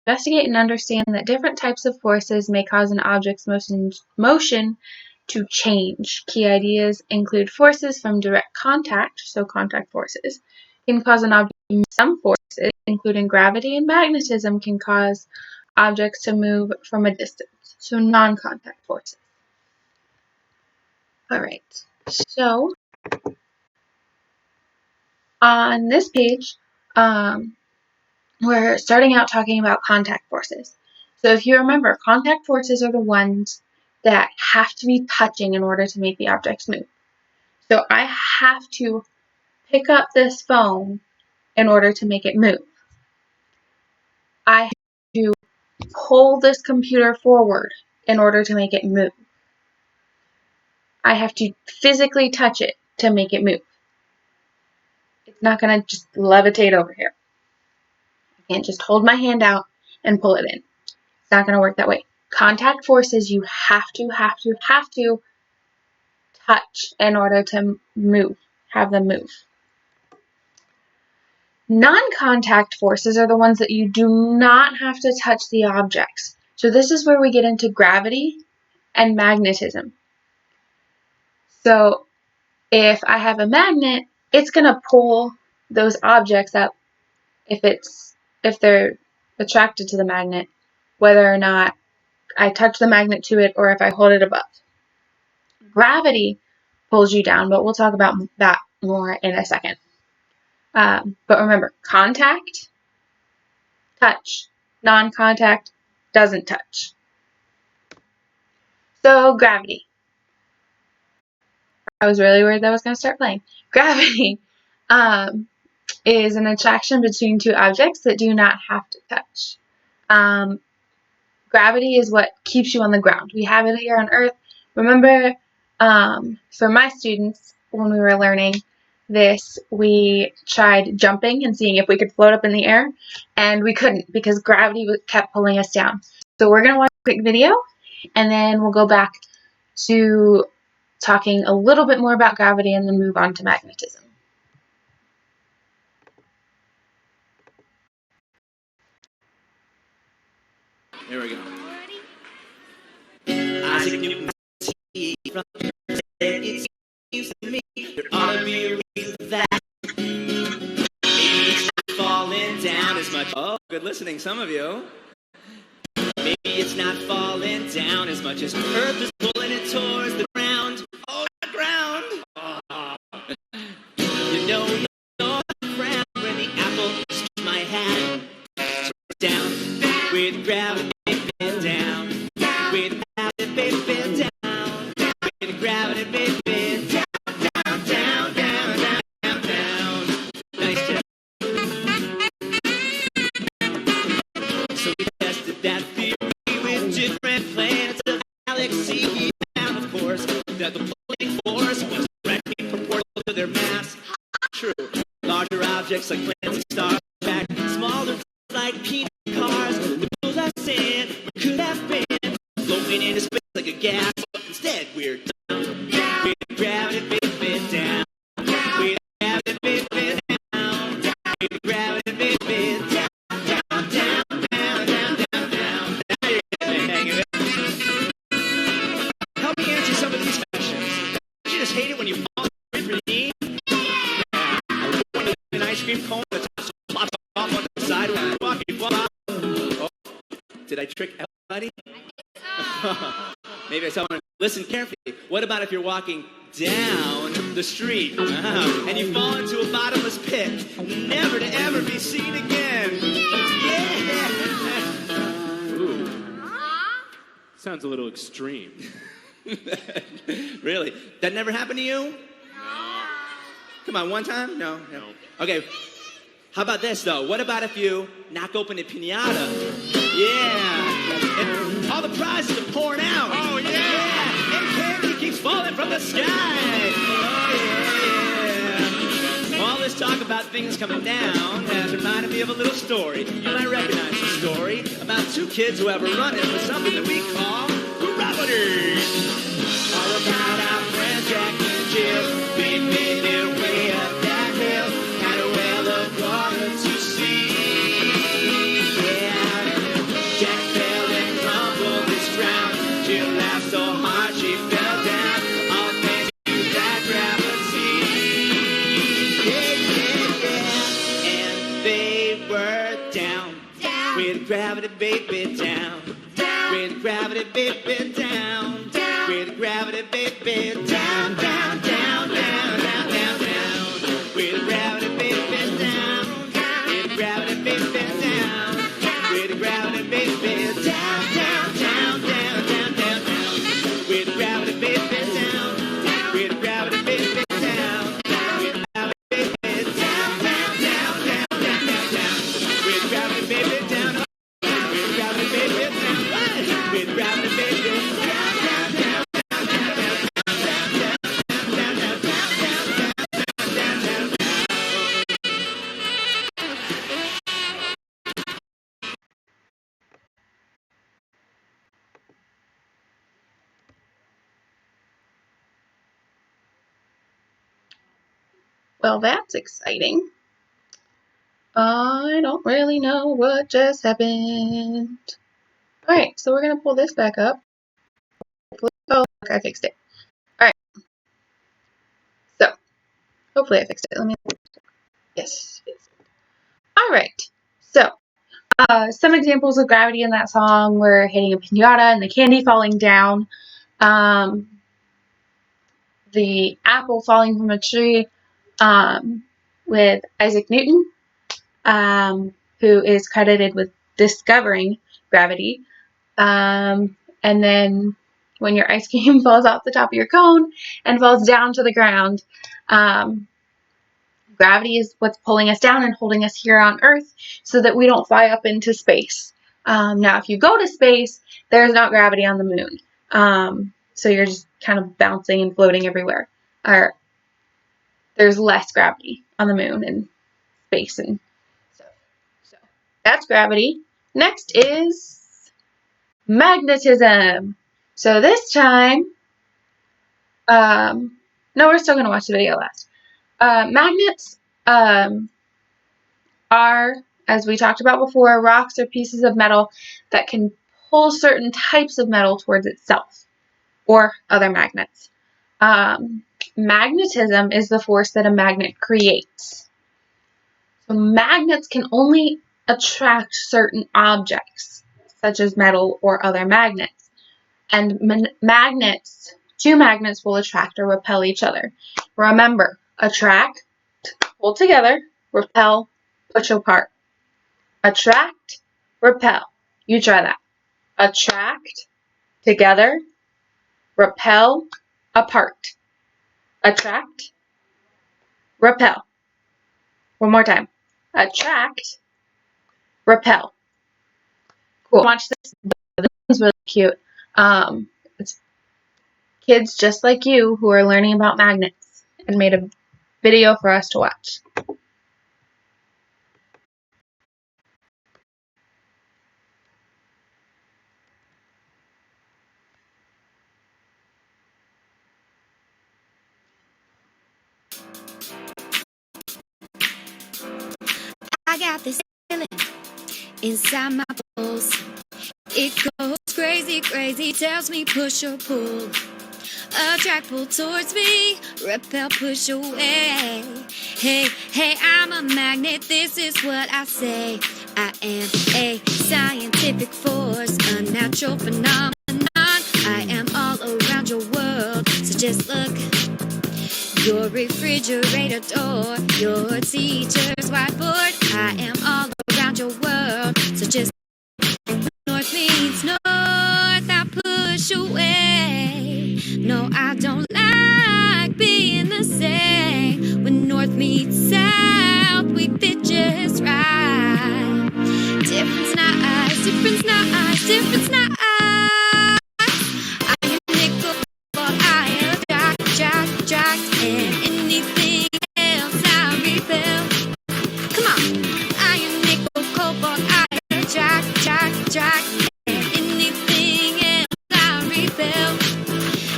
investigate and understand that different types of forces may cause an object's motion to change. Key ideas include forces from direct contact, so contact forces, can cause an object to move. Some forces, including gravity and magnetism, can cause objects to move from a distance, so non-contact forces. Alright, so on this page, we're starting out talking about contact forces. So if you remember, contact forces are the ones that have to be touching in order to make the objects move. So I have to pick up this phone in order to make it move. I have to pull this computer forward in order to make it move. I have to physically touch it to make it move. It's not going to just levitate over here. I can't just hold my hand out and pull it in. It's not going to work that way. Contact forces you have to touch in order to move, have them move. Non-contact forces are the ones that you do not have to touch the objects. So this is where we get into gravity and magnetism. So if I have a magnet, it's going to pull those objects up if they're attracted to the magnet, whether or not I touch the magnet to it or if I hold it above. Gravity pulls you down, but we'll talk about that more in a second. But remember, contact, touch. Non-contact, doesn't touch. So gravity. I was really worried that I was going to start playing. Gravity is an attraction between two objects that do not have to touch. Gravity is what keeps you on the ground. We have it here on Earth. Remember, for my students, when we were learning this, we tried jumping and seeing if we could float up in the air, and we couldn't because gravity kept pulling us down. So we're going to watch a quick video, and then we'll go back to talking a little bit more about gravity and then move on to magnetism. Here we go. Isaac Newton from it seems to me there ought to be a reason for that. Maybe it's not falling down as much. Oh, good listening, some of you. Maybe it's not falling down as much as Earth is pulling it towards the ground. Oh, the ground! Oh. You know the ground when the apple touches my hand. Down with gravity. Down with gravity, baby, down with gravity, baby, down, down, down, down, down, down. Nice job. So we tested that theory with different planets of the galaxy. And of course, that the pulling force was directly proportional to their mass. True. Larger objects like planets and stars, in fact, smaller like peanut cars, would pull us in. We could have been floating into space like a gas, but instead we're down. With gravity, baby, down. With gravity, baby, down. With gravity, baby, down. Down, down, down, down, down, down. Now you're getting the hang of it. Help me answer some of these questions. Don't you just hate it when you fall on your knee? An ice cream cone that's plops off on the sidewalk. Oh, did I trick everybody? Maybe I saw one. Listen carefully. What about if you're walking down the street and you fall into a bottomless pit, never to ever be seen again? Yeah. Ooh. Sounds a little extreme. Really? That never happened to you? No. Come on, one time? No. Okay. How about this, though? What about if you knock open a piñata? Yeah. And all the prizes are pouring out. Oh, yeah. And candy keeps falling from the sky. Oh, yeah. All this talk about things coming down has reminded me of a little story. You might recognize the story about two kids who have a run-in with something that we call gravity. All about our friends Jack and Jill. Made their way up that hill. Had a well of water to see. Yeah. with gravity, baby, down. With gravity, baby, down. With gravity, baby, down, down, down, down, down, down, down. With gravity, baby, down. With gravity, baby, down. With gravity, baby, down, down, down, down, down, down, down. With gravity, baby, down. With gravity, baby, down. With gravity, baby, down, down, down, down, down, down, down. With gravity, baby, down. With gravity, baby, down. With gravity, baby, down, down, down, down, down, down, down, down, down, down, down. Well, that's exciting. I don't really know what just happened. Alright, so we're going to pull this back up. Oh, look, I fixed it. Alright. So, hopefully I fixed it. Let me... Yes. Alright. So, some examples of gravity in that song were hitting a piñata and the candy falling down. The apple falling from a tree with Isaac Newton, who is credited with discovering gravity. And then when your ice cream falls off the top of your cone and falls down to the ground, gravity is what's pulling us down and holding us here on Earth so that we don't fly up into space. Now, if you go to space, there's not gravity on the moon. So you're just kind of bouncing and floating everywhere. Or there's less gravity on the moon and space and stuff. So that's gravity. Next is magnetism. So this time, no, we're still going to watch the video last. Magnets are, as we talked about before, rocks or pieces of metal that can pull certain types of metal towards itself or other magnets. Magnetism is the force that a magnet creates. So magnets can only attract certain objects, such as metal or other magnets. And two magnets will attract or repel each other. Remember, attract, pull together, repel, push apart. Attract, repel. You try that. Attract, together, repel, apart. Attract, repel. One more time. Attract, repel. Cool. Watch this. This one's really cute. It's kids just like you who are learning about magnets and made a video for us to watch. I got this feeling inside my pulse. It goes crazy, crazy, tells me push or pull. Attract, pull towards me, repel, push away. Hey, hey, I'm a magnet, this is what I say. I am a scientific force, a natural phenomenon. I am all around your world, so just look. Your refrigerator door, your teacher's whiteboard. I am all around your world, so just north means north, I push away. No, I don't like being the same. When north meets south, we fit just right. Difference nice, difference nice, difference nice. And anything else I repel. Come on. Iron, nickel, cobalt, I attract. And anything else I repel.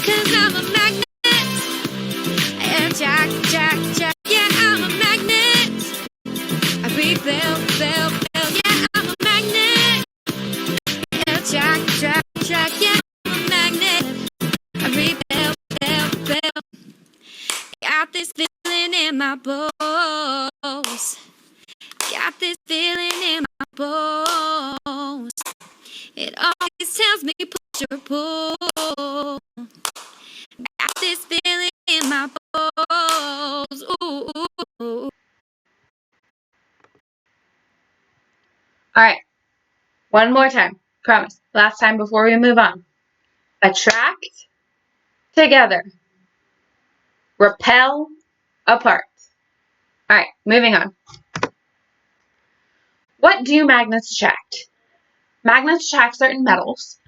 'Cause I'm a magnet. Attract. Yeah, I'm a magnet. I repel. Yeah, I'm a magnet. Attract. Yeah, I'm a magnet. I repel. Got this feeling in my bones. Got this feeling in my bones. tells me push or pull. Got this feeling in my bones. Ooh, ooh, ooh. All right. One more time. Promise. Last time before we move on. Attract together. Repel apart. All right. Moving on. What do magnets attract? Magnets attract certain metals,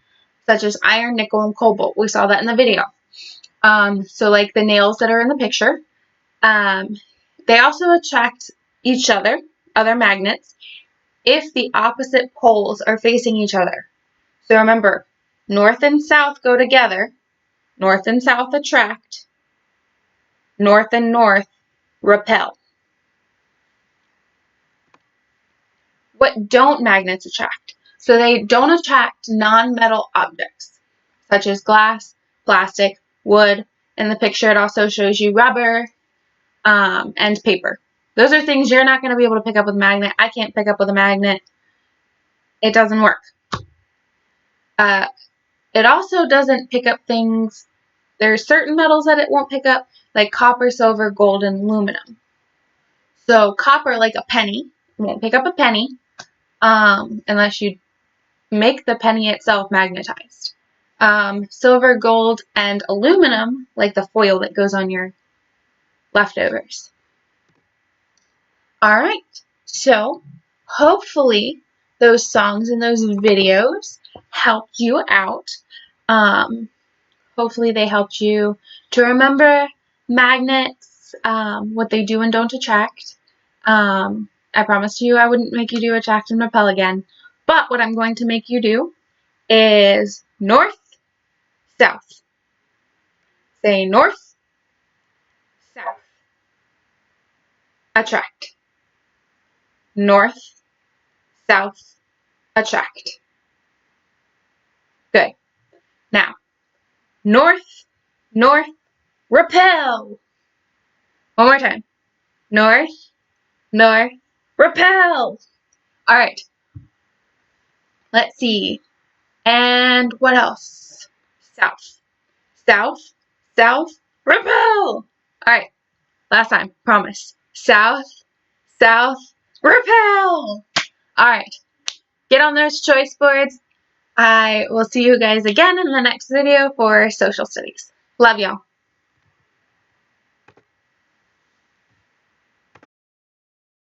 such as iron, nickel, and cobalt. We saw that in the video. So like the nails that are in the picture. They also attract each other, other magnets, if the opposite poles are facing each other. So remember, north and south go together. North and south attract. North and north repel. What don't magnets attract? So they don't attract non-metal objects, such as glass, plastic, wood. In the picture, it also shows you rubber and paper. Those are things you're not going to be able to pick up with a magnet. I can't pick up with a magnet. It doesn't work. It also doesn't pick up things. There's certain metals that it won't pick up, like copper, silver, gold, and aluminum. So copper, like a penny, won't pick up a penny unless you make the penny itself magnetized. Silver, gold, and aluminum, like the foil that goes on your leftovers. All right, so hopefully those songs and those videos helped you out. Hopefully they helped you to remember magnets, what they do and don't attract. I promised you I wouldn't make you do attract and repel again, but what I'm going to make you do is north, south. Say north, south. Attract. North, south, attract. Good. Now, north, north, repel. One more time. North, north, repel. All right. Let's see. And what else? South. South, south, repel. All right. Last time. Promise. South, south, repel. All right. Get on those choice boards. I will see you guys again in the next video for social studies. Love y'all.